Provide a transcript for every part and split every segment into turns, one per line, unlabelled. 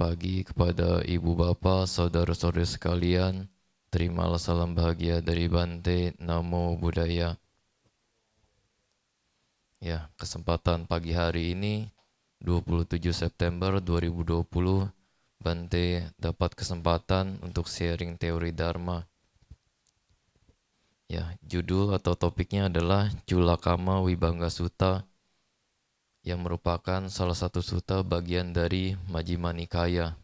pagi kepada ibu bapak, saudara-saudara sekalian. Terimalah salam bahagia dari Bante. Namo Buddhaya. Ya, kesempatan pagi hari ini 27 September 2020, Bante dapat kesempatan untuk sharing teori Dharma. Ya, judul atau topiknya adalah Culakama Vibhanga Sutta, yang merupakan salah satu sutta bagian dari Majjhima Nikaya.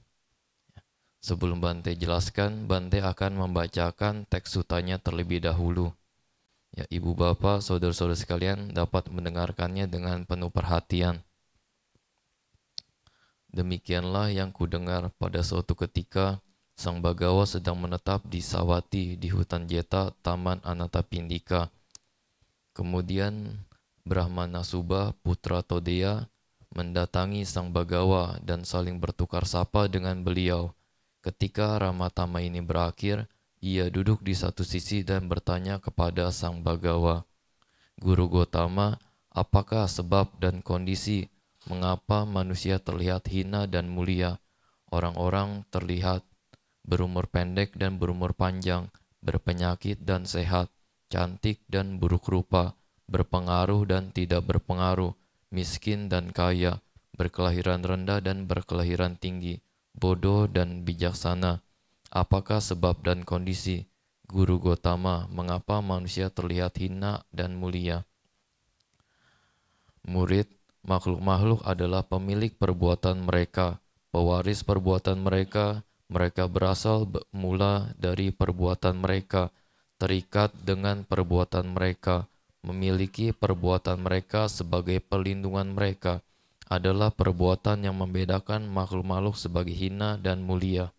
Sebelum Bante jelaskan, Bante akan membacakan teks sutanya terlebih dahulu. Ya, ibu bapak, saudara-saudara sekalian dapat mendengarkannya dengan penuh perhatian. Demikianlah yang kudengar pada suatu ketika, Sang Bagawa sedang menetap di Sawati di hutan Jeta, Taman Anathapindika. Kemudian Brahmana Subha putra Todeya mendatangi Sang Bagawa dan saling bertukar sapa dengan beliau. Ketika Ramatama ini berakhir, ia duduk di satu sisi dan bertanya kepada Sang Bagawa, "Guru Gotama, apakah sebab dan kondisi mengapa manusia terlihat hina dan mulia? Orang-orang terlihat berumur pendek dan berumur panjang, berpenyakit dan sehat, cantik dan buruk rupa, berpengaruh dan tidak berpengaruh, miskin dan kaya, berkelahiran rendah dan berkelahiran tinggi, bodoh dan bijaksana. Apakah sebab dan kondisi, Guru Gotama, mengapa manusia terlihat hina dan mulia?" Murid, makhluk-makhluk adalah pemilik perbuatan mereka, pewaris perbuatan mereka. Mereka berasal mula dari perbuatan mereka, terikat dengan perbuatan mereka, memiliki perbuatan mereka sebagai perlindungan mereka. Adalah perbuatan yang membedakan makhluk-makhluk sebagai hina dan mulia.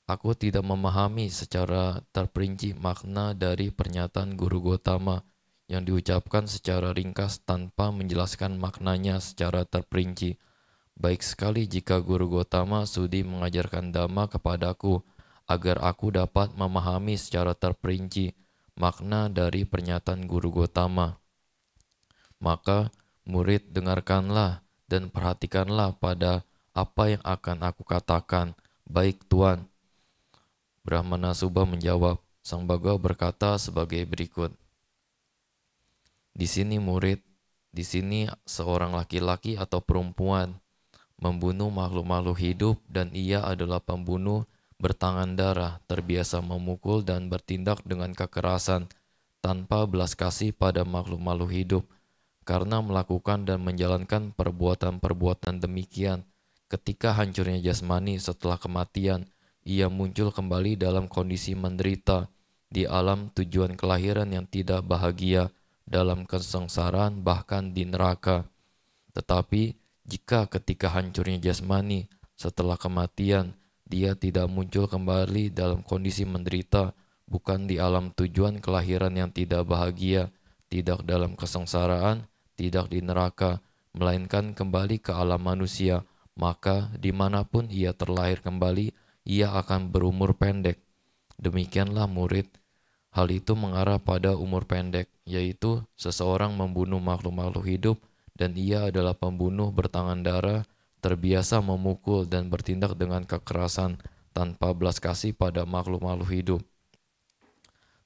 Aku tidak memahami secara terperinci makna dari pernyataan Guru Gotama yang diucapkan secara ringkas tanpa menjelaskan maknanya secara terperinci. Baik sekali jika Guru Gotama sudi mengajarkan Dhamma kepadaku agar aku dapat memahami secara terperinci makna dari pernyataan Guru Gotama. Maka murid, dengarkanlah dan perhatikanlah pada apa yang akan aku katakan. Baik Tuan. Brahmana Subha menjawab. Sang Bagawa berkata sebagai berikut. Di sini murid, di sini seorang laki-laki atau perempuan membunuh makhluk-makhluk hidup dan ia adalah pembunuh bertangan darah, terbiasa memukul dan bertindak dengan kekerasan tanpa belas kasih pada makhluk-makhluk hidup. Karena melakukan dan menjalankan perbuatan-perbuatan demikian, ketika hancurnya jasmani setelah kematian, ia muncul kembali dalam kondisi menderita di alam tujuan kelahiran yang tidak bahagia, dalam kesengsaraan, bahkan di neraka. Tetapi jika ketika hancurnya jasmani setelah kematian, dia tidak muncul kembali dalam kondisi menderita, bukan di alam tujuan kelahiran yang tidak bahagia, tidak dalam kesengsaraan, tidak di neraka, melainkan kembali ke alam manusia, maka dimanapun ia terlahir kembali, ia akan berumur pendek. Demikianlah murid, hal itu mengarah pada umur pendek, yaitu seseorang membunuh makhluk-makhluk hidup dan ia adalah pembunuh bertangan darah, terbiasa memukul dan bertindak dengan kekerasan tanpa belas kasih pada makhluk-makhluk hidup.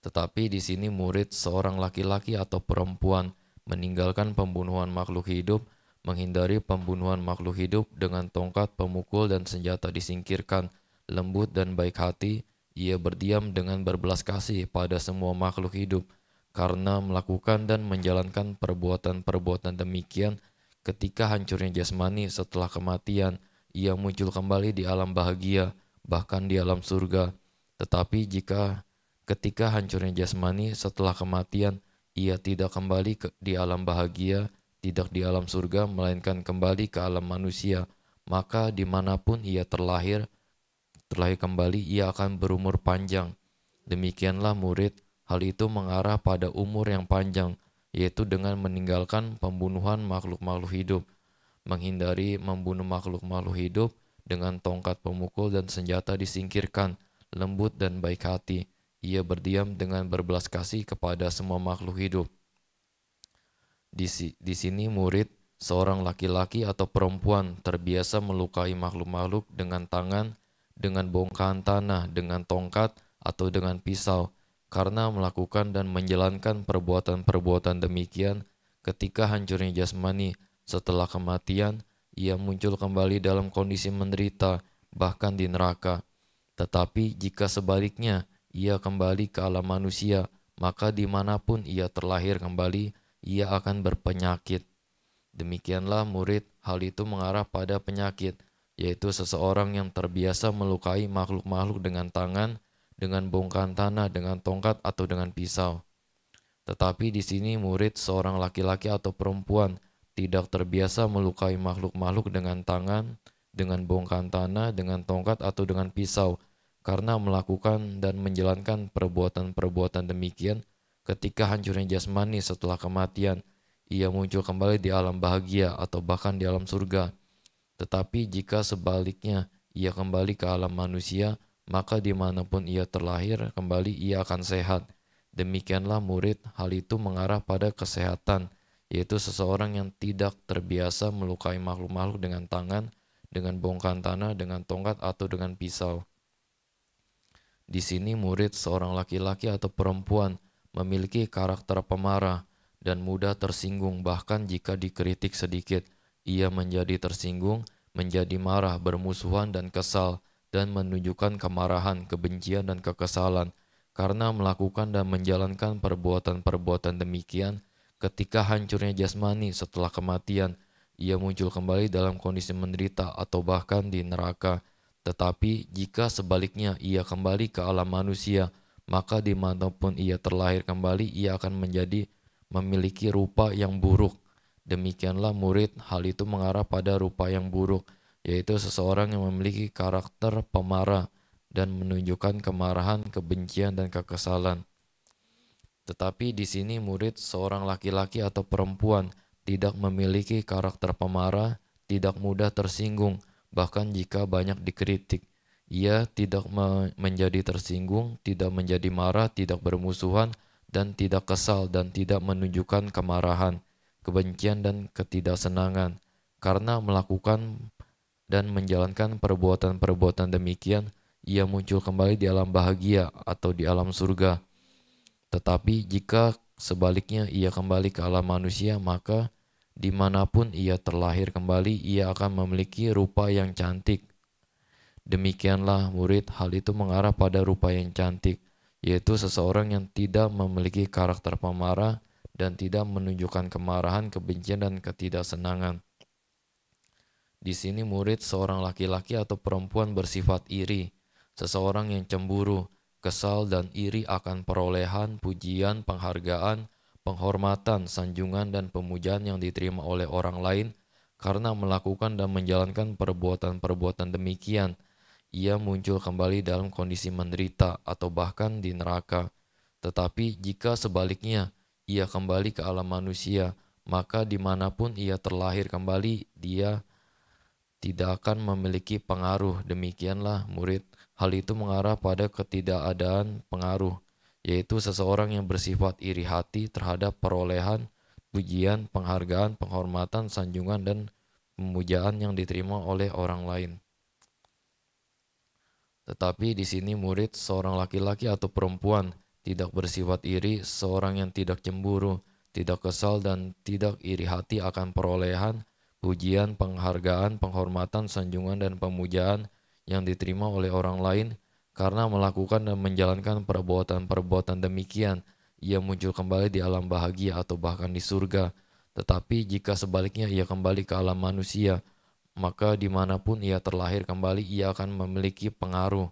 Tetapi di sini murid, seorang laki-laki atau perempuan, meninggalkan pembunuhan makhluk hidup, menghindari pembunuhan makhluk hidup dengan tongkat, pemukul dan senjata disingkirkan, lembut dan baik hati, ia berdiam dengan berbelas kasih pada semua makhluk hidup. Karena melakukan dan menjalankan perbuatan-perbuatan demikian, ketika hancurnya jasmani setelah kematian, ia muncul kembali di alam bahagia, bahkan di alam surga. Tetapi jika ketika hancurnya jasmani setelah kematian, ia tidak kembali di alam bahagia, tidak di alam surga, melainkan kembali ke alam manusia, maka dimanapun ia terlahir kembali, ia akan berumur panjang. Demikianlah murid, hal itu mengarah pada umur yang panjang, yaitu dengan meninggalkan pembunuhan makhluk-makhluk hidup, menghindari membunuh makhluk-makhluk hidup dengan tongkat, pemukul dan senjata disingkirkan, lembut dan baik hati. Ia berdiam dengan berbelas kasih kepada semua makhluk hidup. Di sini murid, seorang laki-laki atau perempuan terbiasa melukai makhluk-makhluk dengan tangan, dengan bongkahan tanah, dengan tongkat, atau dengan pisau, karena melakukan dan menjalankan perbuatan-perbuatan demikian ketika hancurnya jasmani setelah kematian, ia muncul kembali dalam kondisi menderita, bahkan di neraka. Tetapi jika sebaliknya, ia kembali ke alam manusia, maka dimanapun ia terlahir kembali, ia akan berpenyakit. Demikianlah murid, hal itu mengarah pada penyakit, yaitu seseorang yang terbiasa melukai makhluk-makhluk dengan tangan, dengan bongkahan tanah, dengan tongkat, atau dengan pisau. Tetapi di sini murid seorang laki-laki atau perempuan tidak terbiasa melukai makhluk-makhluk dengan tangan, dengan bongkahan tanah, dengan tongkat, atau dengan pisau, karena melakukan dan menjalankan perbuatan-perbuatan demikian ketika hancurnya jasmani setelah kematian, ia muncul kembali di alam bahagia atau bahkan di alam surga. Tetapi jika sebaliknya ia kembali ke alam manusia, maka dimanapun ia terlahir kembali ia akan sehat. Demikianlah murid, hal itu mengarah pada kesehatan, yaitu seseorang yang tidak terbiasa melukai makhluk-makhluk dengan tangan, dengan bongkahan tanah, dengan tongkat, atau dengan pisau. Di sini murid seorang laki-laki atau perempuan memiliki karakter pemarah dan mudah tersinggung, bahkan jika dikritik sedikit, ia menjadi tersinggung, menjadi marah, bermusuhan dan kesal, dan menunjukkan kemarahan, kebencian dan kekesalan, karena melakukan dan menjalankan perbuatan-perbuatan demikian ketika hancurnya jasmani setelah kematian, ia muncul kembali dalam kondisi menderita atau bahkan di neraka. Tetapi jika sebaliknya ia kembali ke alam manusia, maka dimanapun ia terlahir kembali, ia akan menjadi memiliki rupa yang buruk. Demikianlah murid, hal itu mengarah pada rupa yang buruk, yaitu seseorang yang memiliki karakter pemarah dan menunjukkan kemarahan, kebencian, dan kekesalan. Tetapi di sini murid seorang laki-laki atau perempuan tidak memiliki karakter pemarah, tidak mudah tersinggung, bahkan jika banyak dikritik. Ia tidak menjadi tersinggung, tidak menjadi marah, tidak bermusuhan, dan tidak kesal, dan tidak menunjukkan kemarahan, kebencian, dan ketidaksenangan. Karena melakukan dan menjalankan perbuatan-perbuatan demikian, ia muncul kembali di alam bahagia atau di alam surga. Tetapi jika sebaliknya ia kembali ke alam manusia, maka dimanapun ia terlahir kembali, ia akan memiliki rupa yang cantik. Demikianlah murid, hal itu mengarah pada rupa yang cantik, yaitu seseorang yang tidak memiliki karakter pemarah dan tidak menunjukkan kemarahan, kebencian, dan ketidaksenangan. Di sini murid seorang laki-laki atau perempuan bersifat iri, seseorang yang cemburu, kesal dan iri akan perolehan, pujian, penghargaan, penghormatan, sanjungan, dan pemujaan yang diterima oleh orang lain. Karena melakukan dan menjalankan perbuatan-perbuatan demikian, ia muncul kembali dalam kondisi menderita atau bahkan di neraka. Tetapi jika sebaliknya ia kembali ke alam manusia, maka dimanapun ia terlahir kembali, dia tidak akan memiliki pengaruh. Demikianlah murid, hal itu mengarah pada ketidakadaan pengaruh, yaitu seseorang yang bersifat iri hati terhadap perolehan, pujian, penghargaan, penghormatan, sanjungan, dan pemujaan yang diterima oleh orang lain. Tetapi di sini murid seorang laki-laki atau perempuan tidak bersifat iri, seorang yang tidak cemburu, tidak kesal, dan tidak iri hati akan perolehan, pujian, penghargaan, penghormatan, sanjungan, dan pemujaan yang diterima oleh orang lain. Karena melakukan dan menjalankan perbuatan-perbuatan demikian, ia muncul kembali di alam bahagia atau bahkan di surga. Tetapi jika sebaliknya ia kembali ke alam manusia, maka dimanapun ia terlahir kembali, ia akan memiliki pengaruh.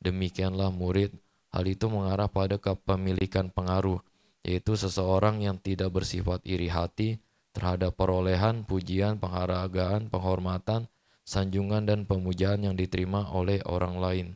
Demikianlah murid, hal itu mengarah pada kepemilikan pengaruh, yaitu seseorang yang tidak bersifat iri hati terhadap perolehan, pujian, penghargaan, penghormatan, sanjungan, dan pemujaan yang diterima oleh orang lain.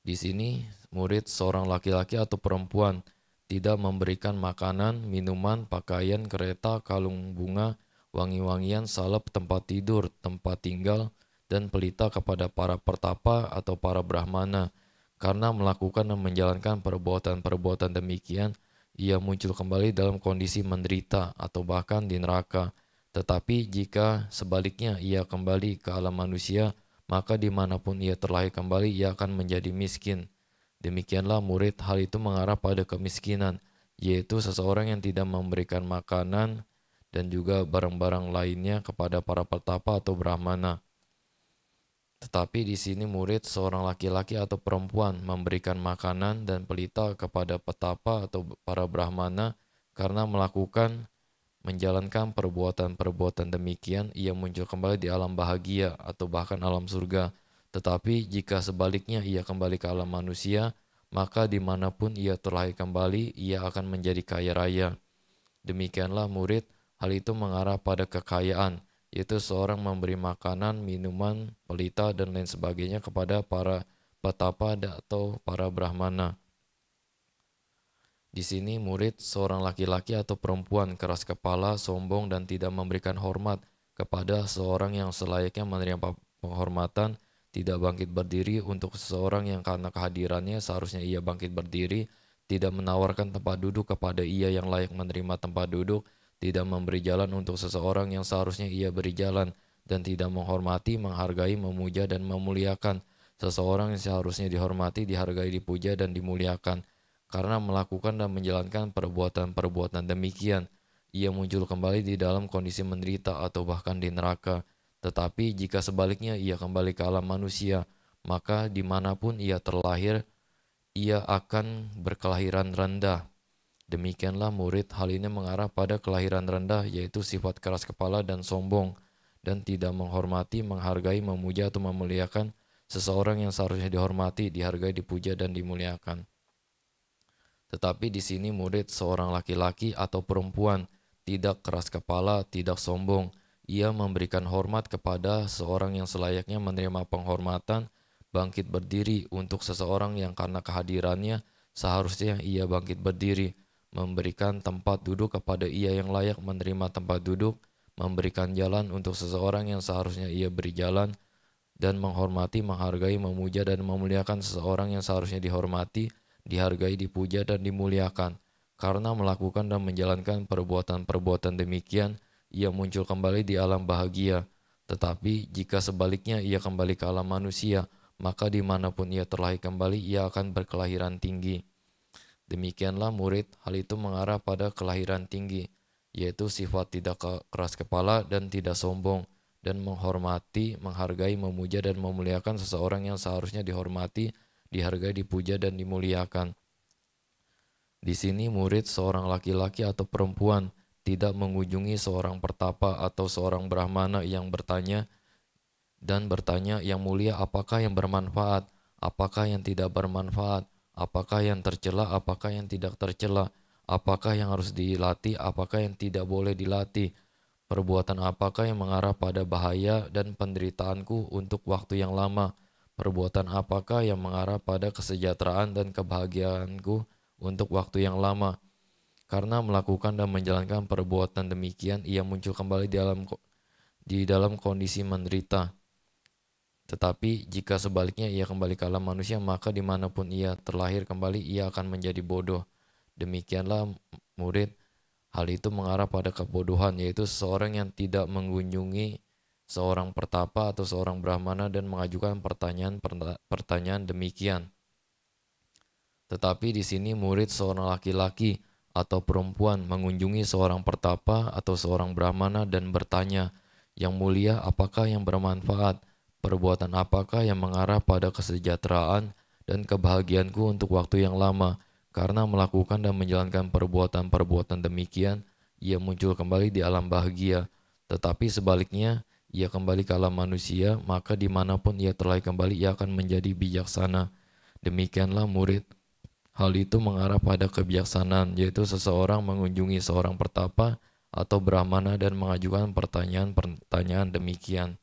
Di sini, murid seorang laki-laki atau perempuan tidak memberikan makanan, minuman, pakaian, kereta, kalung bunga, wangi-wangian, salep, tempat tidur, tempat tinggal, dan pelita kepada para pertapa atau para brahmana. Karena melakukan dan menjalankan perbuatan-perbuatan demikian, ia muncul kembali dalam kondisi menderita atau bahkan di neraka. Tetapi jika sebaliknya ia kembali ke alam manusia, maka dimanapun ia terlahir kembali, ia akan menjadi miskin. Demikianlah murid, hal itu mengarah pada kemiskinan, yaitu seseorang yang tidak memberikan makanan dan juga barang-barang lainnya kepada para petapa atau brahmana. Tetapi di sini murid seorang laki-laki atau perempuan memberikan makanan dan pelita kepada petapa atau para brahmana karena menjalankan perbuatan-perbuatan demikian, ia muncul kembali di alam bahagia atau bahkan alam surga. Tetapi jika sebaliknya ia kembali ke alam manusia, maka dimanapun ia terlahir kembali, ia akan menjadi kaya raya. Demikianlah murid, hal itu mengarah pada kekayaan, yaitu seorang memberi makanan, minuman, pelita, dan lain sebagainya kepada para petapa atau para brahmana. Di sini murid seorang laki-laki atau perempuan keras kepala, sombong, dan tidak memberikan hormat kepada seorang yang selayaknya menerima penghormatan, tidak bangkit berdiri untuk seseorang yang karena kehadirannya seharusnya ia bangkit berdiri, tidak menawarkan tempat duduk kepada ia yang layak menerima tempat duduk, tidak memberi jalan untuk seseorang yang seharusnya ia beri jalan, dan tidak menghormati, menghargai, memuja, dan memuliakan seseorang yang seharusnya dihormati, dihargai, dipuja, dan dimuliakan. Karena melakukan dan menjalankan perbuatan-perbuatan demikian, ia muncul kembali di dalam kondisi menderita atau bahkan di neraka. Tetapi jika sebaliknya ia kembali ke alam manusia, maka dimanapun ia terlahir, ia akan berkelahiran rendah. Demikianlah murid, hal ini mengarah pada kelahiran rendah, yaitu sifat keras kepala dan sombong, dan tidak menghormati, menghargai, memuja, atau memuliakan seseorang yang seharusnya dihormati, dihargai, dipuja, dan dimuliakan. Tetapi di sini murid seorang laki-laki atau perempuan, tidak keras kepala, tidak sombong. Ia memberikan hormat kepada seorang yang selayaknya menerima penghormatan, bangkit berdiri untuk seseorang yang karena kehadirannya seharusnya ia bangkit berdiri, memberikan tempat duduk kepada ia yang layak menerima tempat duduk, memberikan jalan untuk seseorang yang seharusnya ia beri jalan, dan menghormati, menghargai, memuja, dan memuliakan seseorang yang seharusnya dihormati, dihargai, dipuja, dan dimuliakan. Karena melakukan dan menjalankan perbuatan-perbuatan demikian, ia muncul kembali di alam bahagia. Tetapi jika sebaliknya ia kembali ke alam manusia, maka dimanapun ia terlahir kembali, ia akan berkelahiran tinggi. Demikianlah murid, hal itu mengarah pada kelahiran tinggi, yaitu sifat tidak keras kepala dan tidak sombong, dan menghormati, menghargai, memuja, dan memuliakan seseorang yang seharusnya dihormati, dihargai, dipuja, dan dimuliakan. Di sini murid seorang laki-laki atau perempuan tidak mengunjungi seorang pertapa atau seorang brahmana yang bertanya yang mulia, apakah yang bermanfaat, apakah yang tidak bermanfaat, apakah yang tercela, apakah yang tidak tercela, apakah yang harus dilatih, apakah yang tidak boleh dilatih, perbuatan apakah yang mengarah pada bahaya dan penderitaanku untuk waktu yang lama, perbuatan apakah yang mengarah pada kesejahteraan dan kebahagiaanku untuk waktu yang lama. Karena melakukan dan menjalankan perbuatan demikian, ia muncul kembali di dalam kondisi menderita. Tetapi jika sebaliknya ia kembali ke alam manusia, maka dimanapun ia terlahir kembali, ia akan menjadi bodoh. Demikianlah murid, hal itu mengarah pada kebodohan, yaitu seseorang yang tidak mengunjungi seorang pertapa atau seorang brahmana dan mengajukan pertanyaan demikian. Tetapi di sini murid seorang laki-laki atau perempuan mengunjungi seorang pertapa atau seorang brahmana dan bertanya, yang mulia, apakah yang bermanfaat, perbuatan apakah yang mengarah pada kesejahteraan dan kebahagiaanku untuk waktu yang lama. Karena melakukan dan menjalankan perbuatan-perbuatan demikian, ia muncul kembali di alam bahagia. Tetapi sebaliknya, ia kembali ke alam manusia, maka dimanapun ia terlahir kembali, ia akan menjadi bijaksana. Demikianlah murid. Hal itu mengarah pada kebijaksanaan, yaitu seseorang mengunjungi seorang pertapa atau brahmana dan mengajukan pertanyaan-pertanyaan demikian.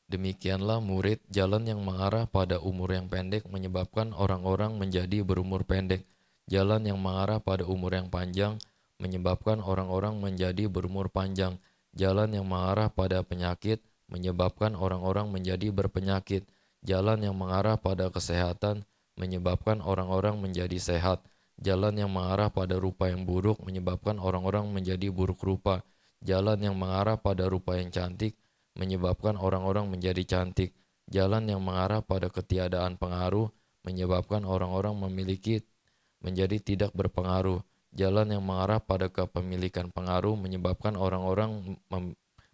Demikianlah murid, jalan yang mengarah pada umur yang pendek menyebabkan orang-orang menjadi berumur pendek. Jalan yang mengarah pada umur yang panjang menyebabkan orang-orang menjadi berumur panjang. Jalan yang mengarah pada penyakit menyebabkan orang-orang menjadi berpenyakit. Jalan yang mengarah pada kesehatan menyebabkan orang-orang menjadi sehat. Jalan yang mengarah pada rupa yang buruk menyebabkan orang-orang menjadi buruk rupa. Jalan yang mengarah pada rupa yang cantik menyebabkan orang-orang menjadi cantik. Jalan yang mengarah pada ketiadaan pengaruh menyebabkan orang-orang menjadi tidak berpengaruh. Jalan yang mengarah pada kepemilikan pengaruh menyebabkan orang-orang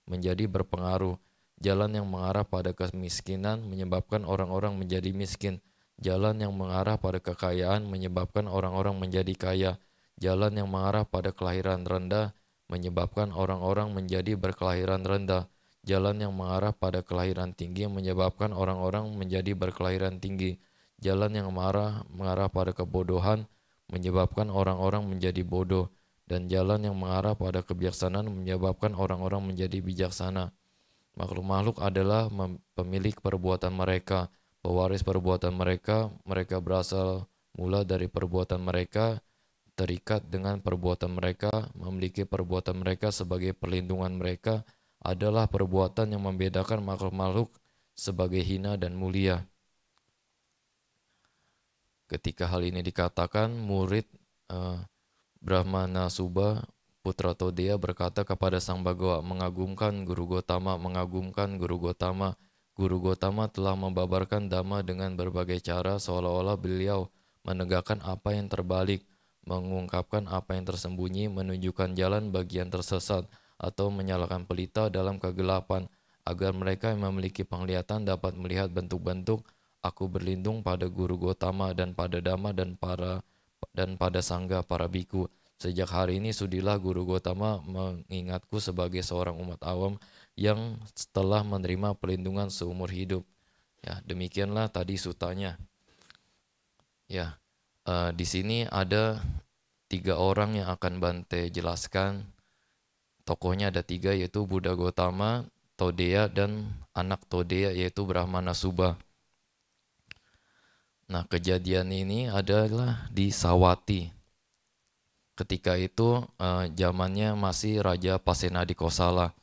menjadi berpengaruh. Jalan yang mengarah pada kemiskinan menyebabkan orang-orang menjadi miskin. Jalan yang mengarah pada kekayaan menyebabkan orang-orang menjadi kaya. Jalan yang mengarah pada kelahiran rendah menyebabkan orang-orang menjadi berkelahiran rendah. Jalan yang mengarah pada kelahiran tinggi menyebabkan orang-orang menjadi berkelahiran tinggi. Jalan yang mengarah pada kebodohan menyebabkan orang-orang menjadi bodoh. Dan jalan yang mengarah pada kebijaksanaan menyebabkan orang-orang menjadi bijaksana. Makhluk-makhluk adalah pemilik perbuatan mereka, pewaris perbuatan mereka. Mereka berasal mula dari perbuatan mereka, terikat dengan perbuatan mereka, memiliki perbuatan mereka sebagai perlindungan mereka, adalah perbuatan yang membedakan makhluk-makhluk sebagai hina dan mulia. Ketika hal ini dikatakan, murid Brahmana Subha putra Todeya berkata kepada Sang Bagawa, mengagumkan Guru Gotama, mengagumkan Guru Gotama. Guru Gotama telah membabarkan Dhamma dengan berbagai cara seolah-olah beliau menegakkan apa yang terbalik, mengungkapkan apa yang tersembunyi, menunjukkan jalan bagi yang tersesat, atau menyalakan pelita dalam kegelapan, agar mereka yang memiliki penglihatan dapat melihat bentuk-bentuk. Aku berlindung pada Guru Gotama dan pada Dhamma dan pada Sangga para biku. Sejak hari ini sudilah Guru Gotama mengingatku sebagai seorang umat awam yang telah menerima perlindungan seumur hidup. Ya, demikianlah tadi sutanya. Ya, di sini ada 3 orang yang akan Bante jelaskan. Tokohnya ada 3, yaitu Buddha Gotama, Todeya, dan anak Todeya yaitu Brahmana Subha. Nah, kejadian ini adalah di Sawati. Ketika itu zamannya masih Raja Pasenadi Kosala.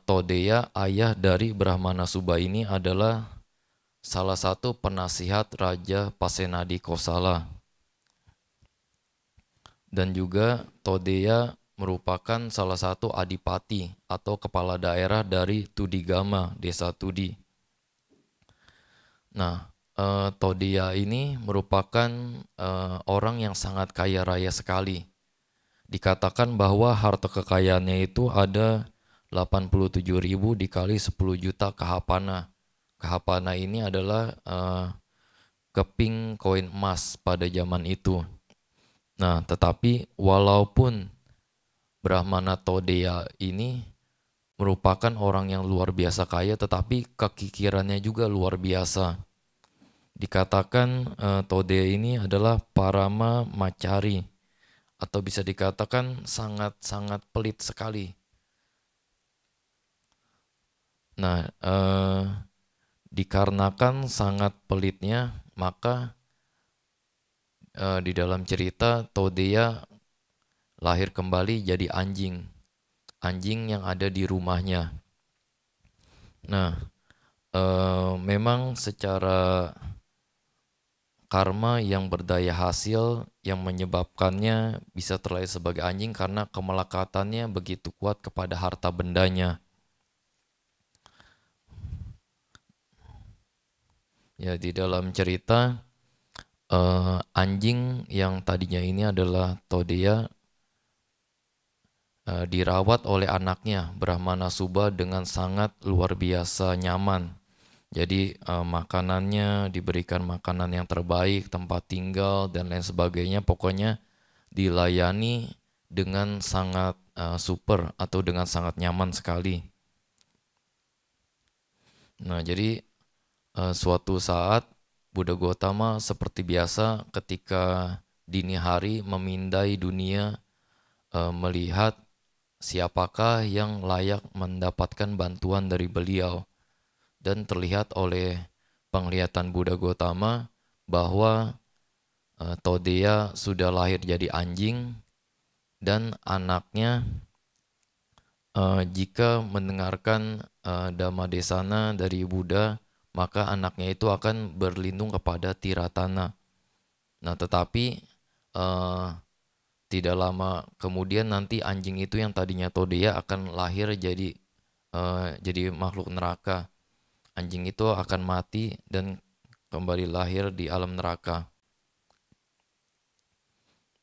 Todeya, ayah dari Brahmana Subha ini, adalah salah satu penasihat Raja Pasenadi Kosala. Dan juga Todeya merupakan salah satu adipati atau kepala daerah dari Tudigama, desa Tudi. Nah, Todeya ini merupakan orang yang sangat kaya raya sekali. Dikatakan bahwa harta kekayaannya itu ada 87.000 dikali 10 juta kahapana. Kahapana ini adalah keping koin emas pada zaman itu. Nah, tetapi walaupun Brahmana Todeya ini merupakan orang yang luar biasa kaya, tetapi kekikirannya juga luar biasa. Dikatakan Todeya ini adalah parama macari, atau bisa dikatakan sangat-sangat pelit sekali. Nah, dikarenakan sangat pelitnya, maka di dalam cerita Todeya lahir kembali jadi anjing yang ada di rumahnya. Nah, memang secara karma yang berdaya hasil yang menyebabkannya bisa terlahir sebagai anjing karena kemelekatannya begitu kuat kepada harta bendanya. Ya, di dalam cerita anjing yang tadinya ini adalah Todeya dirawat oleh anaknya Brahmana Subha dengan sangat luar biasa nyaman. Jadi makanannya diberikan makanan yang terbaik, tempat tinggal dan lain sebagainya, pokoknya dilayani dengan sangat super atau dengan sangat nyaman sekali. Nah, jadi suatu saat Buddha Gotama seperti biasa ketika dini hari memindai dunia, melihat siapakah yang layak mendapatkan bantuan dari beliau. Dan terlihat oleh penglihatan Buddha Gotama bahwa Todeya sudah lahir jadi anjing, dan anaknya jika mendengarkan Dhamma Desana dari Buddha, maka anaknya itu akan berlindung kepada Tiratana. Nah, tetapi Tidak lama kemudian nanti anjing itu yang tadinya Todeya akan lahir jadi makhluk neraka. Anjing itu akan mati dan kembali lahir di alam neraka.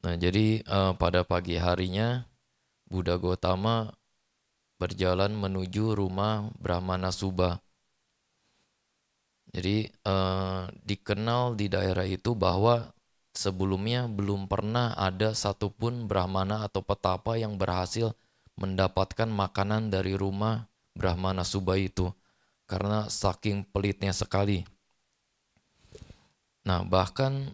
Nah, jadi pada pagi harinya Buddha Gautama berjalan menuju rumah Brahmana Subha. Jadi dikenal di daerah itu bahwa sebelumnya belum pernah ada satupun Brahmana atau petapa yang berhasil mendapatkan makanan dari rumah Brahmana Subha itu karena saking pelitnya sekali. Nah, bahkan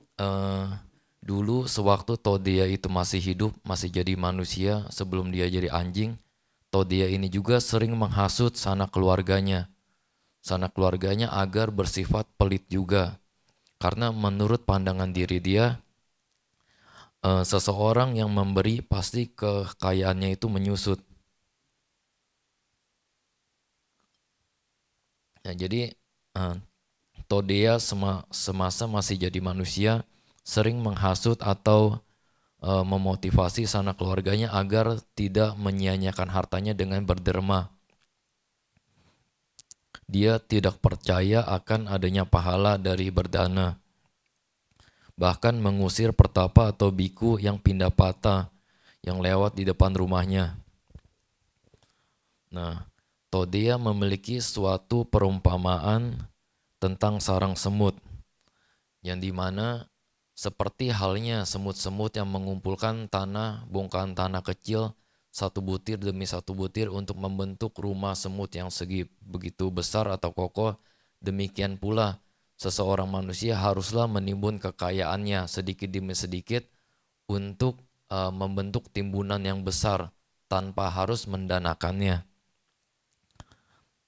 dulu sewaktu Todeya itu masih hidup, masih jadi manusia sebelum dia jadi anjing, Todeya ini juga sering menghasut sanak keluarganya agar bersifat pelit juga. Karena menurut pandangan diri dia, seseorang yang memberi pasti kekayaannya itu menyusut. Nah, jadi Todeya semasa masih jadi manusia sering menghasut atau memotivasi sanak keluarganya agar tidak menyia-nyiakan hartanya dengan berderma. Dia tidak percaya akan adanya pahala dari berdana. Bahkan mengusir pertapa atau biku yang pindah patah yang lewat di depan rumahnya. Nah, Todeya memiliki suatu perumpamaan tentang sarang semut, yang dimana seperti halnya semut-semut yang mengumpulkan bongkahan tanah kecil satu butir demi satu butir untuk membentuk rumah semut yang segi begitu besar atau kokoh, demikian pula seseorang manusia haruslah menimbun kekayaannya sedikit demi sedikit untuk membentuk timbunan yang besar tanpa harus mendanakannya.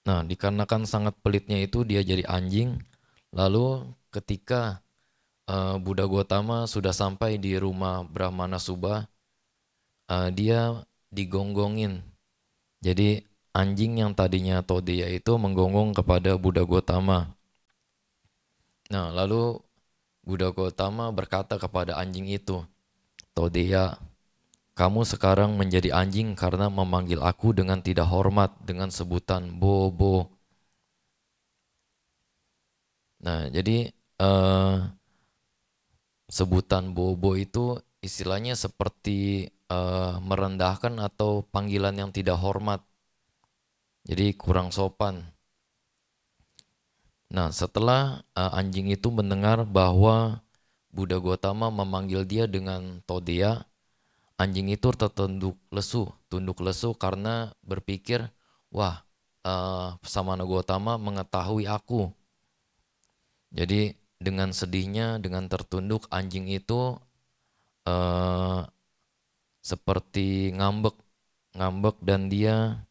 Nah, dikarenakan sangat pelitnya itu dia jadi anjing. Lalu ketika Buddha Gautama sudah sampai di rumah Brahmana Subha, dia digonggongin. Jadi anjing yang tadinya Todeya itu menggonggong kepada Buddha Gautama. Nah, lalu Buddha Gautama berkata kepada anjing itu, Todeya, kamu sekarang menjadi anjing karena memanggil aku dengan tidak hormat dengan sebutan Bobo. Nah, jadi sebutan Bobo itu istilahnya seperti merendahkan atau panggilan yang tidak hormat. Jadi kurang sopan. Nah, setelah anjing itu mendengar bahwa Buddha Gautama memanggil dia dengan Todeya, anjing itu tunduk lesu karena berpikir, wah, Samana Gautama mengetahui aku. Jadi dengan sedihnya, dengan tertunduk, anjing itu seperti ngambek dan dia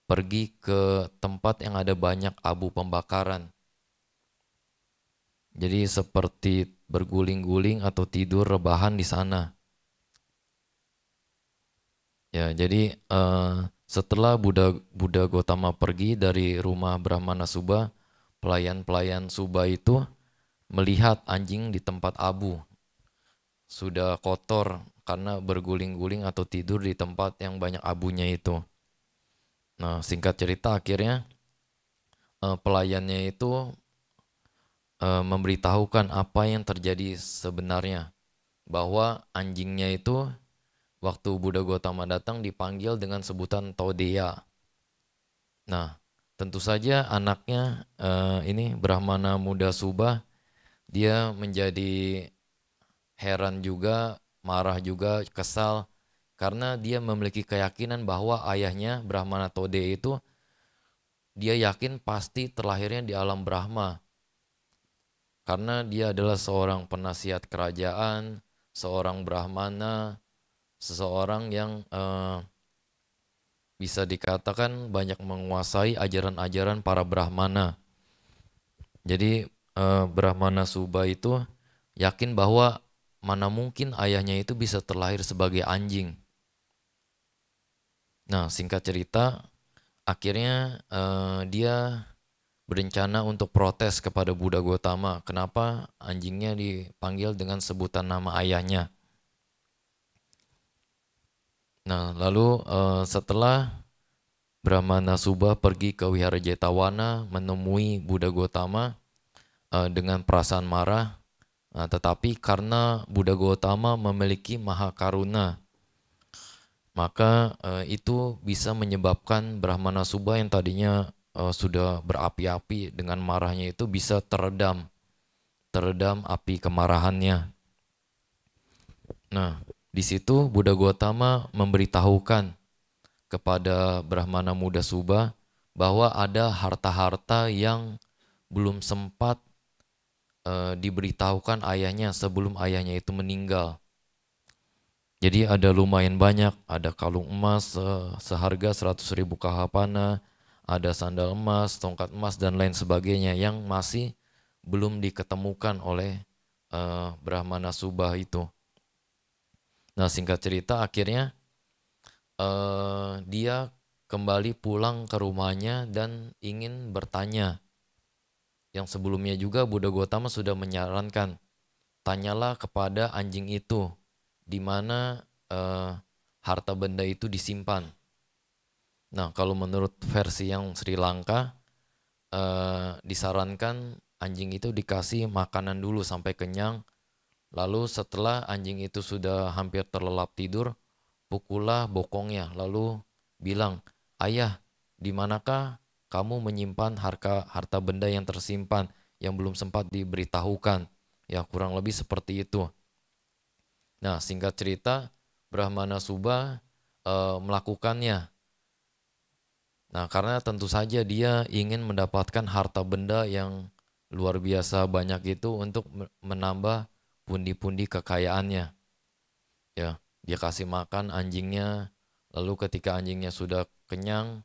pergi ke tempat yang ada banyak abu pembakaran. Jadi seperti berguling-guling atau tidur rebahan di sana. Ya, jadi setelah Buddha Gautama pergi dari rumah Brahmana Subha, pelayan-pelayan Subha itu melihat anjing di tempat abu. Sudah kotor karena berguling-guling atau tidur di tempat yang banyak abunya itu. Nah, singkat cerita akhirnya pelayannya itu memberitahukan apa yang terjadi sebenarnya. Bahwa anjingnya itu waktu Buddha Gautama datang dipanggil dengan sebutan Todeya. Nah, tentu saja anaknya ini Brahmana Muda Subha, dia menjadi heran juga, marah juga, kesal karena dia memiliki keyakinan bahwa ayahnya Brahmana Todeya itu dia yakin pasti terlahirnya di alam Brahma. Karena dia adalah seorang penasihat kerajaan, seorang Brahmana, seseorang yang bisa dikatakan banyak menguasai ajaran-ajaran para Brahmana. Jadi Brahmana Subha itu yakin bahwa mana mungkin ayahnya itu bisa terlahir sebagai anjing. Nah, singkat cerita, akhirnya dia berencana untuk protes kepada Buddha Gautama. Kenapa anjingnya dipanggil dengan sebutan nama ayahnya? Nah, lalu setelah Brahmana Subha pergi ke Wihara Jetavana menemui Buddha Gautama dengan perasaan marah. Nah, tetapi karena Buddha Gautama memiliki mahakaruna, maka itu bisa menyebabkan Brahmana Subha yang tadinya sudah berapi-api dengan marahnya itu bisa teredam api kemarahannya. Nah, di situ Buddha Gautama memberitahukan kepada Brahmana Muda Subha bahwa ada harta-harta yang belum sempat diberitahukan ayahnya sebelum ayahnya itu meninggal. Jadi ada lumayan banyak, ada kalung emas seharga 100.000 kahapana, ada sandal emas, tongkat emas, dan lain sebagainya yang masih belum diketemukan oleh Brahmana Subha itu. Nah, singkat cerita akhirnya dia kembali pulang ke rumahnya dan ingin bertanya. Yang sebelumnya juga Buddha Gautama sudah menyarankan, tanyalah kepada anjing itu di mana harta benda itu disimpan. Nah, kalau menurut versi yang Sri Lanka, disarankan anjing itu dikasih makanan dulu sampai kenyang. Lalu setelah anjing itu sudah hampir terlelap tidur, pukullah bokongnya. Lalu bilang, ayah, di manakah kamu menyimpan harta benda yang tersimpan yang belum sempat diberitahukan? Ya, kurang lebih seperti itu. Nah, singkat cerita, Brahmana Subha melakukannya. Nah, karena tentu saja dia ingin mendapatkan harta benda yang luar biasa banyak itu untuk menambah pundi-pundi kekayaannya. Ya, dia kasih makan anjingnya, lalu ketika anjingnya sudah kenyang,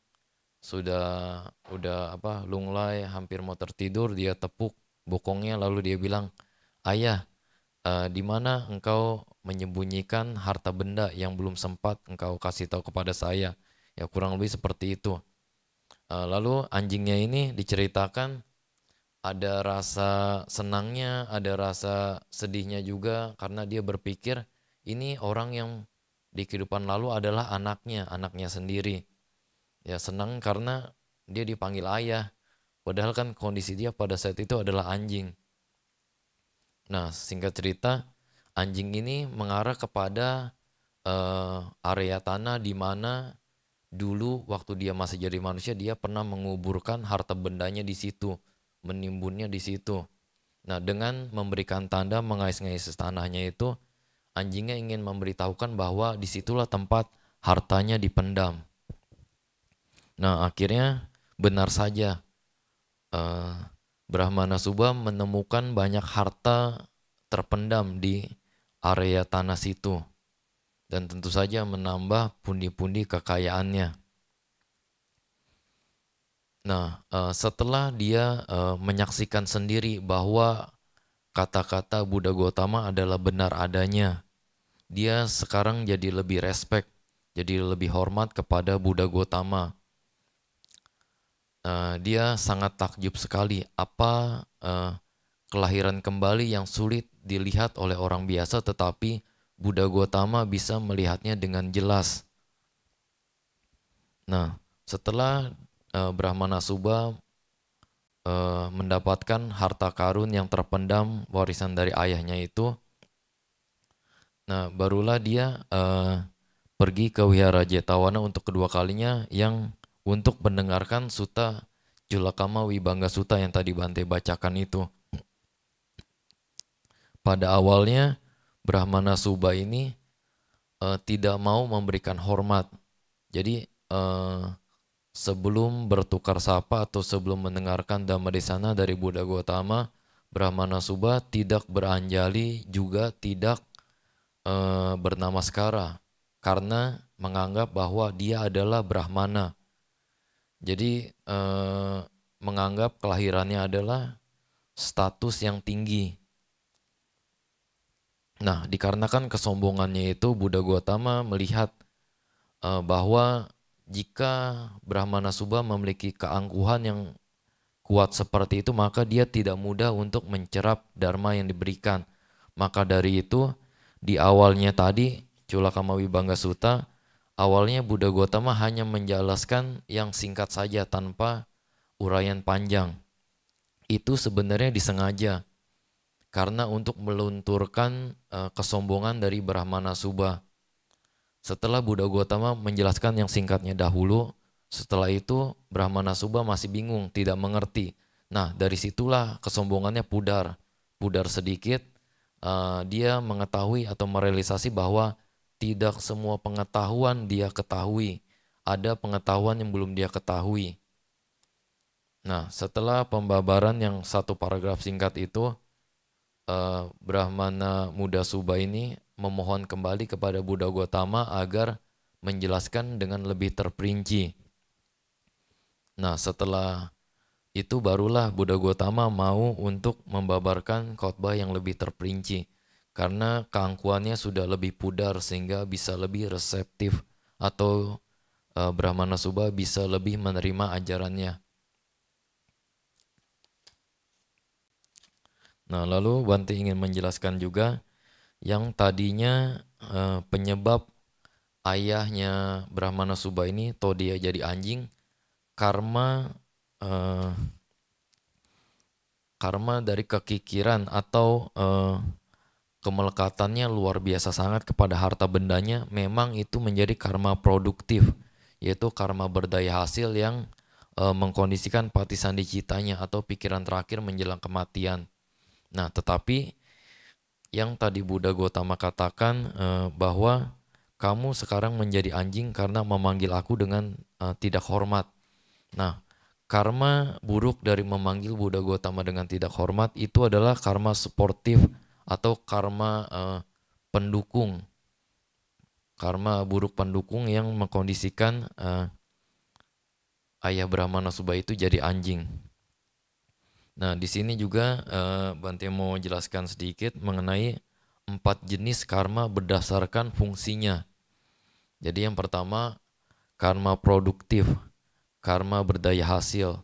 udah lunglai, hampir mau tertidur, dia tepuk bokongnya lalu dia bilang, ayah, di mana engkau menyembunyikan harta benda yang belum sempat engkau kasih tahu kepada saya? Ya, kurang lebih seperti itu. Lalu anjingnya ini diceritakan ada rasa senangnya, ada rasa sedihnya juga karena dia berpikir ini orang yang di kehidupan lalu adalah anaknya sendiri. Ya, senang karena dia dipanggil ayah, padahal kan kondisi dia pada saat itu adalah anjing. Nah, singkat cerita, anjing ini mengarah kepada area tanah di mana dulu waktu dia masih jadi manusia dia pernah menguburkan harta bendanya di situ, menimbunnya di situ. Nah, dengan memberikan tanda mengais-ngais tanahnya itu, anjingnya ingin memberitahukan bahwa disitulah tempat hartanya dipendam. Nah, akhirnya benar saja eh, Brahmana Subha menemukan banyak harta terpendam di area tanah situ dan tentu saja menambah pundi-pundi kekayaannya. Nah, setelah dia menyaksikan sendiri bahwa kata-kata Buddha Gautama adalah benar adanya, dia sekarang jadi lebih respect, jadi lebih hormat kepada Buddha Gautama. Dia sangat takjub sekali apa kelahiran kembali yang sulit dilihat oleh orang biasa, tetapi Buddha Gautama bisa melihatnya dengan jelas. Nah, setelah Brahmana Subha mendapatkan harta karun yang terpendam warisan dari ayahnya itu, nah barulah dia pergi ke Wihara Jetavana untuk kedua kalinya yang untuk mendengarkan Sutta Julakama Vibhanga Sutta yang tadi Bante bacakan itu. Pada awalnya Brahmana Subha ini tidak mau memberikan hormat. Jadi sebelum bertukar sapa atau sebelum mendengarkan Dhammadesana dari Buddha Gautama, Brahmana Subha tidak beranjali juga tidak bernamaskara karena menganggap bahwa dia adalah Brahmana. Jadi menganggap kelahirannya adalah status yang tinggi. Nah, dikarenakan kesombongannya itu Buddha Gautama melihat bahwa jika Brahmana Subha memiliki keangkuhan yang kuat seperti itu, maka dia tidak mudah untuk mencerap dharma yang diberikan. Maka dari itu, di awalnya tadi, Culakama Vibhanga Sutta, Awalnya Buddha Gautama hanya menjelaskan yang singkat saja tanpa uraian panjang. Itu sebenarnya disengaja karena untuk melunturkan kesombongan dari Brahmana Subha. Setelah Buddha Gautama menjelaskan yang singkatnya dahulu, setelah itu Brahmana Subha masih bingung, tidak mengerti. Nah, dari situlah kesombongannya pudar. Pudar sedikit, dia mengetahui atau merealisasi bahwa tidak semua pengetahuan dia ketahui. Ada pengetahuan yang belum dia ketahui. Nah, setelah pembabaran yang satu paragraf singkat itu, Brahmana Muda Subha ini memohon kembali kepada Buddha Gautama agar menjelaskan dengan lebih terperinci. Nah, setelah itu barulah Buddha Gautama mau untuk membabarkan khotbah yang lebih terperinci karena keangkuhannya sudah lebih pudar sehingga bisa lebih reseptif atau Brahmana Subha bisa lebih menerima ajarannya. Nah, lalu Bante ingin menjelaskan juga yang tadinya penyebab ayahnya Brahmana Subha ini atau dia jadi anjing karma karma dari kekikiran atau kemelekatannya luar biasa sangat kepada harta bendanya, memang itu menjadi karma produktif, yaitu karma berdaya hasil yang mengkondisikan patisandhicitanya atau pikiran terakhir menjelang kematian. Nah, tetapi yang tadi Buddha Gautama katakan bahwa kamu sekarang menjadi anjing karena memanggil aku dengan tidak hormat. Nah, karma buruk dari memanggil Buddha Gautama dengan tidak hormat itu adalah karma suportif atau karma pendukung. Karma buruk pendukung yang mengkondisikan ayah Brahmana Subha itu jadi anjing. Nah, di sini juga Bante mau jelaskan sedikit mengenai 4 jenis karma berdasarkan fungsinya. Jadi yang pertama, karma produktif, karma berdaya hasil.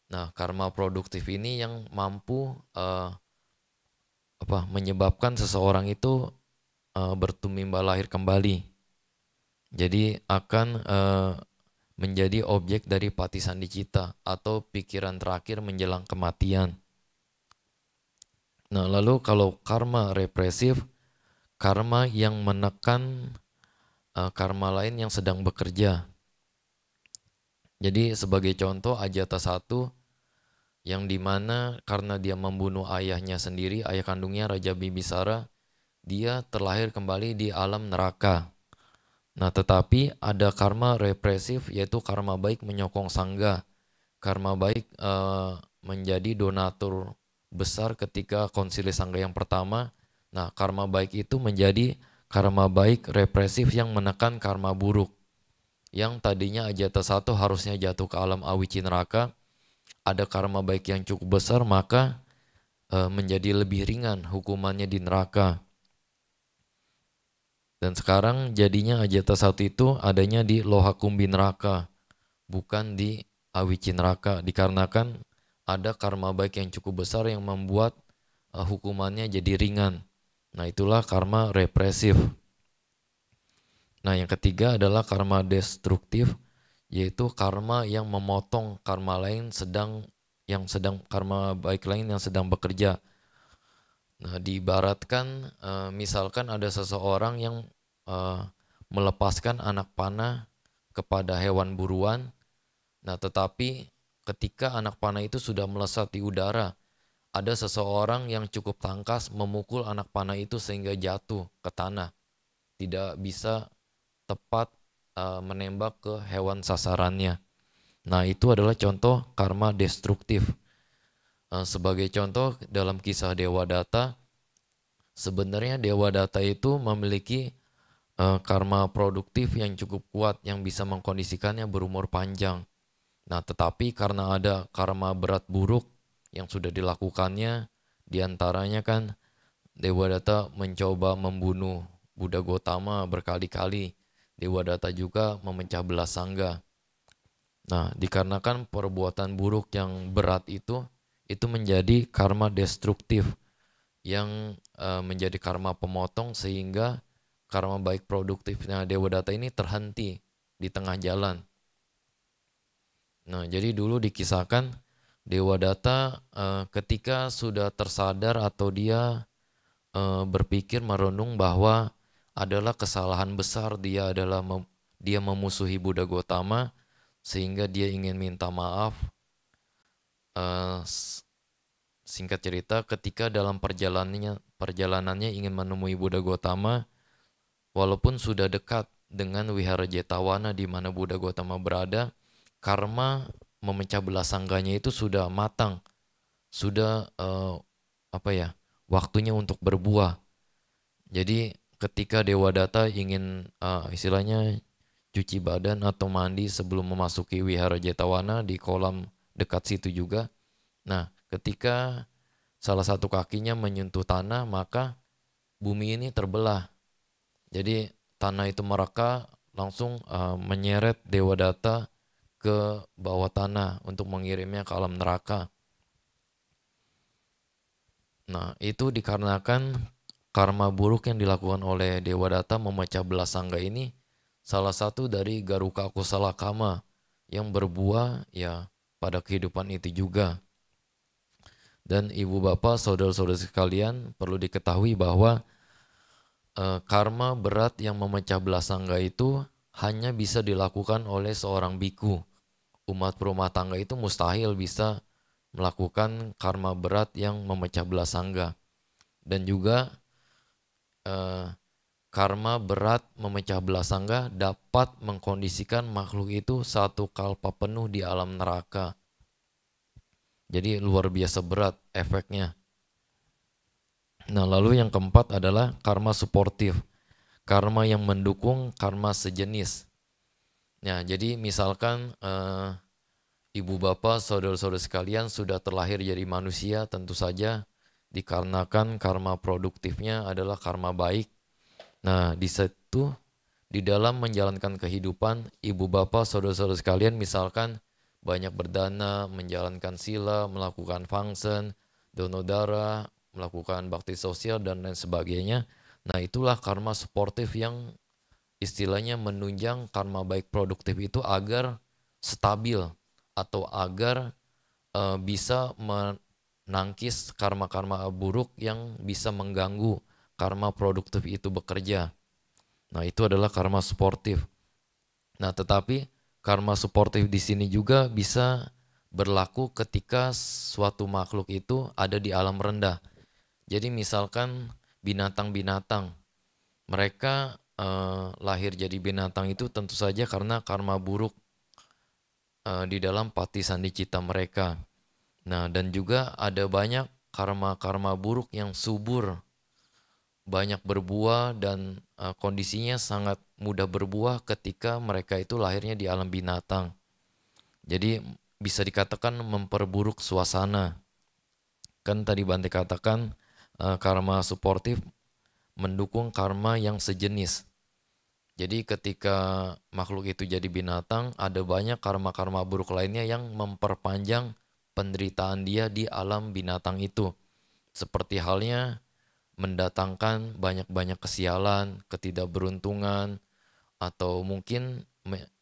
Nah, karma produktif ini yang mampu menyebabkan seseorang itu bertumimba lahir kembali. Jadi akan menjadi objek dari patisandhicita atau pikiran terakhir menjelang kematian. Nah, lalu kalau karma represif, karma yang menekan karma lain yang sedang bekerja. Jadi sebagai contoh Ajata 1 yang dimana karena dia membunuh ayahnya sendiri, ayah kandungnya Raja Bibisara, dia terlahir kembali di alam neraka. Nah, tetapi ada karma represif yaitu karma baik menyokong sangga. Karma baik menjadi donatur besar ketika konsili sangga yang pertama. Nah, karma baik itu menjadi karma baik represif yang menekan karma buruk. Yang tadinya Ajata 1 harusnya jatuh ke alam awici neraka, ada karma baik yang cukup besar maka menjadi lebih ringan hukumannya di neraka. Dan sekarang jadinya Ajata 1 itu adanya di Lohakumbi neraka, bukan di Awici neraka, dikarenakan ada karma baik yang cukup besar yang membuat hukumannya jadi ringan. Nah, itulah karma represif. Nah, yang ketiga adalah karma destruktif, yaitu karma yang memotong karma lain karma baik lain yang sedang bekerja. Nah, diibaratkan misalkan ada seseorang yang melepaskan anak panah kepada hewan buruan. Nah, tetapi ketika anak panah itu sudah melesat di udara, ada seseorang yang cukup tangkas memukul anak panah itu sehingga jatuh ke tanah. Tidak bisa tepat menembak ke hewan sasarannya. Nah, itu adalah contoh karma destruktif. Sebagai contoh dalam kisah Dewadatta, sebenarnya Dewadatta itu memiliki karma produktif yang cukup kuat yang bisa mengkondisikannya berumur panjang. Nah, tetapi karena ada karma berat buruk yang sudah dilakukannya, diantaranya kan Dewadatta mencoba membunuh Buddha Gautama berkali-kali. Dewadatta juga memecah belah sangga. Nah, dikarenakan perbuatan buruk yang berat itu menjadi karma destruktif yang menjadi karma pemotong sehingga karma baik produktifnya Dewadatta ini terhenti di tengah jalan. Nah, jadi dulu dikisahkan Dewadatta ketika sudah tersadar atau dia berpikir merenung bahwa adalah kesalahan besar dia memusuhi Buddha Gautama sehingga dia ingin minta maaf. Singkat cerita, ketika dalam perjalanannya ingin menemui Buddha Gautama, walaupun sudah dekat dengan Wihara Jetavana di mana Buddha Gautama berada, karma memecah belah sangganya itu sudah matang, sudah waktunya untuk berbuah. Jadi ketika Dewadatta ingin istilahnya cuci badan atau mandi sebelum memasuki Wihara Jetavana di kolam dekat situ juga. Nah, ketika salah satu kakinya menyentuh tanah, maka bumi ini terbelah. Jadi tanah itu mereka langsung menyeret Dewadatta ke bawah tanah untuk mengirimnya ke alam neraka. Nah, itu dikarenakan karma buruk yang dilakukan oleh Dewadatta memecah belah sangga ini salah satu dari Garuka Kusala Kama yang berbuah ya pada kehidupan itu juga. Dan ibu bapak, saudara-saudara sekalian, perlu diketahui bahwa karma berat yang memecah belah sangga itu hanya bisa dilakukan oleh seorang biku. Umat berumah tangga itu mustahil bisa melakukan karma berat yang memecah belah sangga. Dan juga karma berat memecah belah sangga dapat mengkondisikan makhluk itu satu kalpa penuh di alam neraka. Jadi luar biasa berat efeknya. Nah, lalu yang keempat adalah karma suportif. Karma yang mendukung karma sejenis. Nah, jadi misalkan ibu bapak, saudara-saudara sekalian sudah terlahir jadi manusia, tentu saja dikarenakan karma produktifnya adalah karma baik. Nah, di situ di dalam menjalankan kehidupan, ibu bapak, saudara-saudara sekalian misalkan banyak berdana, menjalankan sila, melakukan fangsen, donor darah, melakukan bakti sosial dan lain sebagainya. Nah, itulah karma suportif yang istilahnya menunjang karma baik produktif itu agar stabil atau agar bisa menangkis karma-karma buruk yang bisa mengganggu karma produktif itu bekerja. Nah, itu adalah karma suportif. Nah, tetapi karma suportif di sini juga bisa berlaku ketika suatu makhluk itu ada di alam rendah. Jadi misalkan binatang-binatang, mereka lahir jadi binatang itu tentu saja karena karma buruk di dalam pati sandicita mereka. Nah, dan juga ada banyak karma-karma buruk yang subur, banyak berbuah dan kondisinya sangat mudah berbuah ketika mereka itu lahirnya di alam binatang. Jadi bisa dikatakan memperburuk suasana. Kan tadi Bante katakan karma suportif mendukung karma yang sejenis. Jadi ketika makhluk itu jadi binatang, ada banyak karma-karma buruk lainnya yang memperpanjang penderitaan dia di alam binatang itu. Seperti halnya mendatangkan banyak-banyak kesialan, ketidakberuntungan, atau mungkin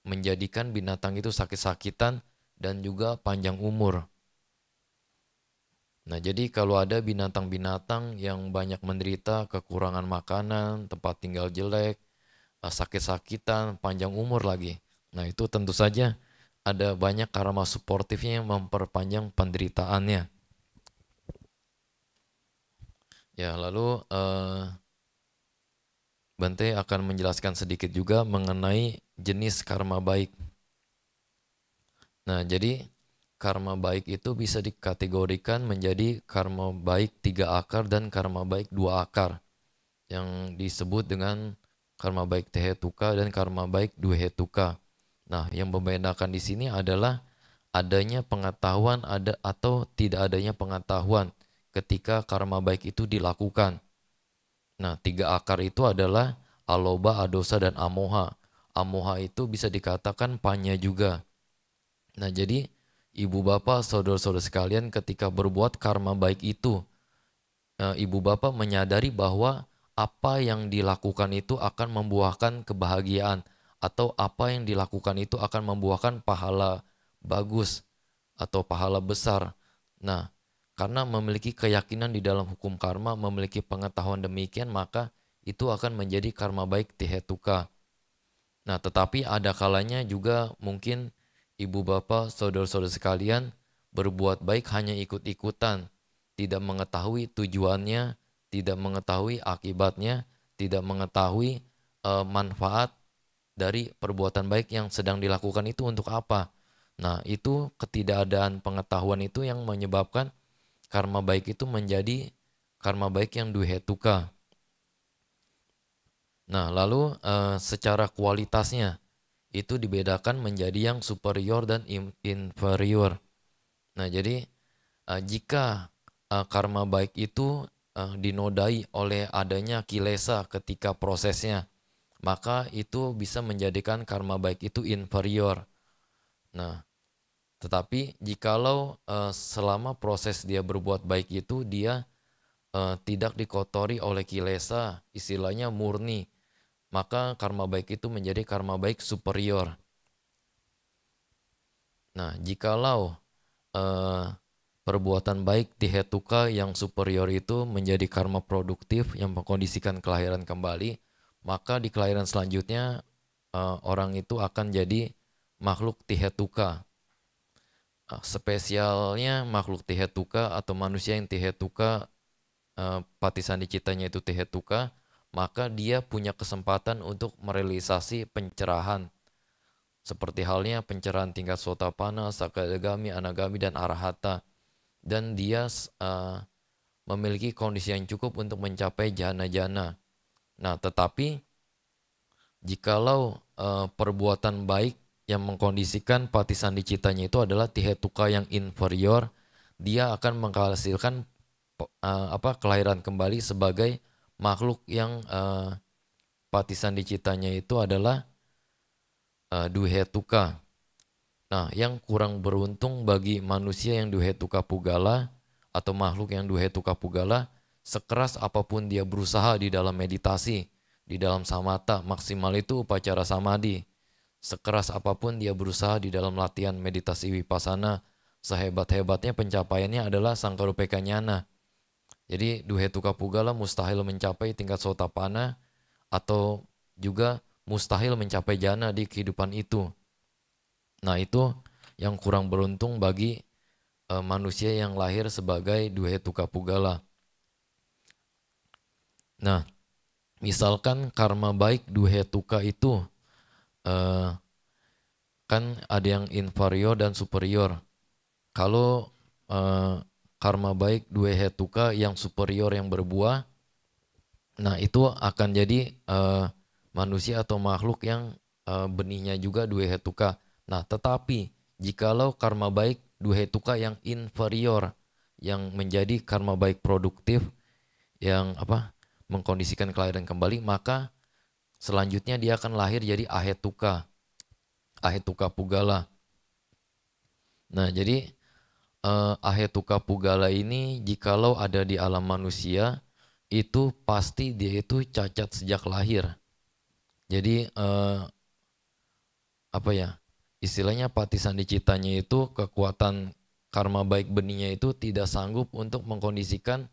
menjadikan binatang itu sakit-sakitan dan juga panjang umur. Nah, jadi kalau ada binatang-binatang yang banyak menderita, kekurangan makanan, tempat tinggal jelek, sakit-sakitan, panjang umur lagi. Nah, itu tentu saja ada banyak karma suportifnya yang memperpanjang penderitaannya. Ya, lalu Bante akan menjelaskan sedikit juga mengenai jenis karma baik. Nah, jadi karma baik itu bisa dikategorikan menjadi karma baik 3 akar dan karma baik 2 akar. Yang disebut dengan karma baik tehetuka dan karma baik duhetuka. Nah, yang membedakan di sini adalah adanya pengetahuan atau tidak adanya pengetahuan ketika karma baik itu dilakukan. Nah, 3 akar itu adalah aloba, adosa, dan amoha. Amoha itu bisa dikatakan panya juga. Nah, jadi ibu bapak, saudara-saudara sekalian ketika berbuat karma baik itu, ibu bapak menyadari bahwa apa yang dilakukan itu akan membuahkan kebahagiaan, atau apa yang dilakukan itu akan membuahkan pahala bagus atau pahala besar. Nah, karena memiliki keyakinan di dalam hukum karma, memiliki pengetahuan demikian, maka itu akan menjadi karma baik tihetuka. Nah, tetapi ada kalanya juga mungkin ibu bapak, saudara-saudara sekalian berbuat baik hanya ikut-ikutan, tidak mengetahui tujuannya, tidak mengetahui akibatnya, tidak mengetahui manfaat dari perbuatan baik yang sedang dilakukan itu untuk apa. Nah, itu ketidakadaan pengetahuan itu yang menyebabkan karma baik itu menjadi karma baik yang duhetuka. Nah, lalu secara kualitasnya itu dibedakan menjadi yang superior dan inferior. Nah, jadi jika karma baik itu dinodai oleh adanya kilesa ketika prosesnya, maka itu bisa menjadikan karma baik itu inferior. Nah, tetapi jikalau selama proses dia berbuat baik itu dia tidak dikotori oleh kilesa, istilahnya murni, maka karma baik itu menjadi karma baik superior. Nah, jikalau perbuatan baik tihetuka yang superior itu menjadi karma produktif yang mengkondisikan kelahiran kembali, maka di kelahiran selanjutnya orang itu akan jadi makhluk tihetuka. Spesialnya makhluk tihetuka atau manusia yang tihetuka, patisandi citanya itu tihetuka, maka dia punya kesempatan untuk merealisasi pencerahan. Seperti halnya pencerahan tingkat sotapana, sakadagami, anagami, dan arahata. Dan dia memiliki kondisi yang cukup untuk mencapai jana-jana. Nah, tetapi jikalau perbuatan baik yang mengkondisikan patisandi citanya itu adalah tihetuka yang inferior, dia akan menghasilkan kelahiran kembali sebagai makhluk yang patisandi citanya itu adalah duhetuka. Nah, yang kurang beruntung bagi manusia yang duhetuka pugala atau makhluk yang duhetuka pugala, sekeras apapun dia berusaha di dalam meditasi, di dalam samatha, maksimal itu upacara samadhi. Sekeras apapun dia berusaha di dalam latihan meditasi vipassana, sehebat-hebatnya pencapaiannya adalah sangkarupeka nyana. Jadi duhetuka pugala mustahil mencapai tingkat sotapana atau juga mustahil mencapai jana di kehidupan itu. Nah, itu yang kurang beruntung bagi manusia yang lahir sebagai duhetuka pugala. Nah, misalkan karma baik duhetuka itu kan ada yang inferior dan superior. Kalau karma baik duhetuka yang superior yang berbuah, nah itu akan jadi manusia atau makhluk yang benihnya juga duhetuka. Nah, tetapi jikalau karma baik duhetuka yang inferior, yang menjadi karma baik produktif, yang mengkondisikan kelahiran kembali, maka selanjutnya dia akan lahir jadi ahetuka, ahetuka pugala. Nah, jadi ahetuka pugala ini jikalau ada di alam manusia, itu pasti dia itu cacat sejak lahir. Jadi istilahnya patisandi citanya itu kekuatan karma baik benihnya itu tidak sanggup untuk mengkondisikan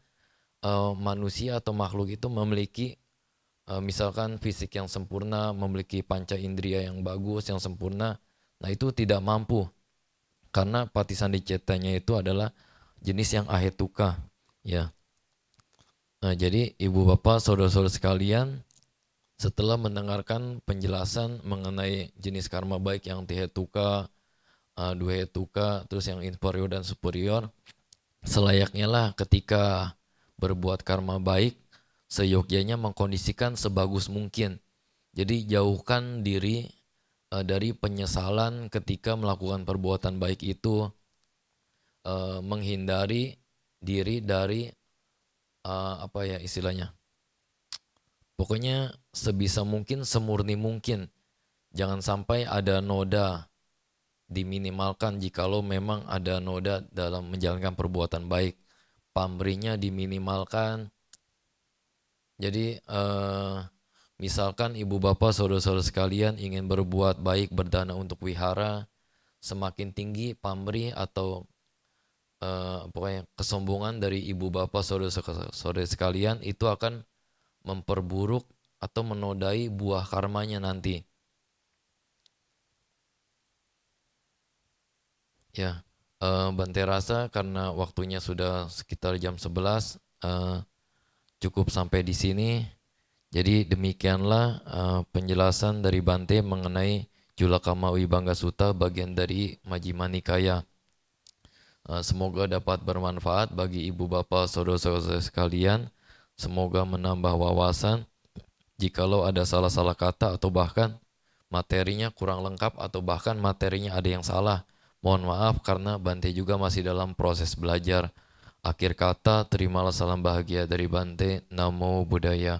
manusia atau makhluk itu memiliki misalkan fisik yang sempurna, memiliki panca indera yang bagus, yang sempurna. Nah, itu tidak mampu karena patisandi citanya itu adalah jenis yang ahetuka, ya. Nah, jadi ibu bapak, saudara-saudara sekalian, setelah mendengarkan penjelasan mengenai jenis karma baik yang tihetuka, duhetuka, terus yang inferior dan superior, selayaknya lah ketika berbuat karma baik, seyogyanya mengkondisikan sebagus mungkin. Jadi jauhkan diri dari penyesalan ketika melakukan perbuatan baik itu, menghindari diri dari istilahnya. Pokoknya sebisa mungkin, semurni mungkin. Jangan sampai ada noda, diminimalkan jikalau memang ada noda dalam menjalankan perbuatan baik. Pamrihnya diminimalkan, Jadi misalkan ibu bapak saudara-saudara sekalian ingin berbuat baik berdana untuk wihara, semakin tinggi pamrih atau pokoknya kesombongan dari ibu bapak saudara-saudara sekalian itu akan memperburuk atau menodai buah karmanya nanti. Ya, Bante rasa karena waktunya sudah sekitar jam 11, cukup sampai di sini. Jadi demikianlah penjelasan dari Bante mengenai Julakama Wibangga Sutta bagian dari Majjhima Nikaya. Semoga dapat bermanfaat bagi ibu bapak saudara-saudara sekalian. Semoga menambah wawasan. Jikalau ada salah-salah kata atau bahkan materinya kurang lengkap atau bahkan materinya ada yang salah, mohon maaf karena Bante juga masih dalam proses belajar. Akhir kata, terimalah salam bahagia dari Bante. Namo Buddhaya.